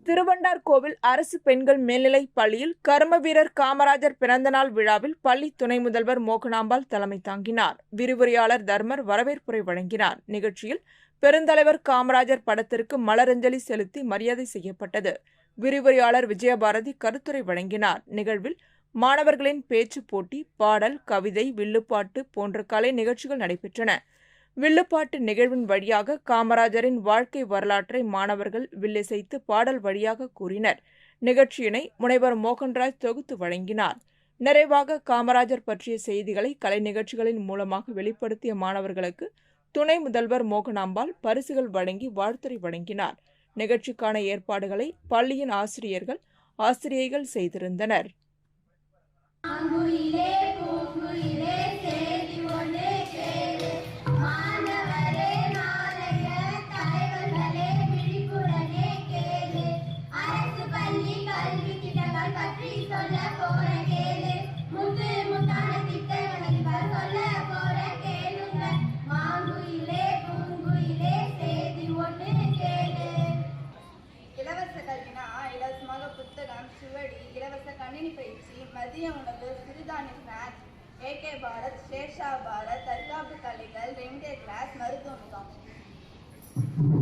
திருவண்டார்கோவில் அரசு பெண்கள் மேல்நிலைப் பள்ளியில் கர்ம வீரர் காமராஜர் பிறந்தநாள் விழாவில் பள்ளி துணை முதல்வர் மோகனாம்பாள் தலைமை தாங்கினார். விரிவுரையாளர் தர்மர் வரவேற்புரை வழங்கினார். நிகழ்ச்சியில் பெருந்தலைவர் காமராஜர் படத்திற்கு மலரஞ்சலி செலுத்தி மரியாதை செய்யப்பட்டது. விரிவுரையாளர் விஜயபாரதி கருத்துரை வழங்கினார். நிகழ்வில் மாணவர்களின் பேச்சு போட்டி, பாடல், கவிதை, வில்லுப்பாட்டு போன்ற கலை நிகழ்ச்சிகள் நடைபெற்றன. வில்லுப்பாட்டு நிகழ்வின் வழியாக காமராஜரின் வாழ்க்கை வரலாற்றை மாணவர்கள் வில்லிசைத்து பாடல் வழியாக கூறினர். நிகழ்ச்சியினை முனைவர் மோகன்ராஜ் தொகுத்து வழங்கினார். நிறைவாக காமராஜர் பற்றிய செய்திகளை கலை நிகழ்ச்சிகளின் மூலமாக வெளிப்படுத்திய மாணவர்களுக்கு துணை முதல்வர் மோகனாம்பாள் பரிசுகள் வழங்கி வாழ்த்துரை வழங்கினார். நிகழ்ச்சிக்கான ஏற்பாடுகளை பள்ளியின் ஆசிரியைகள் செய்திருந்தனர். இலவசமாக புத்தகம், சுவடி, இலவச கணினி பயிற்சி, மதிய உணவு, சிறுதானிய ஸ்நாக்ஸ், AK பாரத், ஷேர்ஷா பாரத், தற்காப்பு கலைகள், ரெயின்டே கிளாஸ், மருத்துவ முகாம்.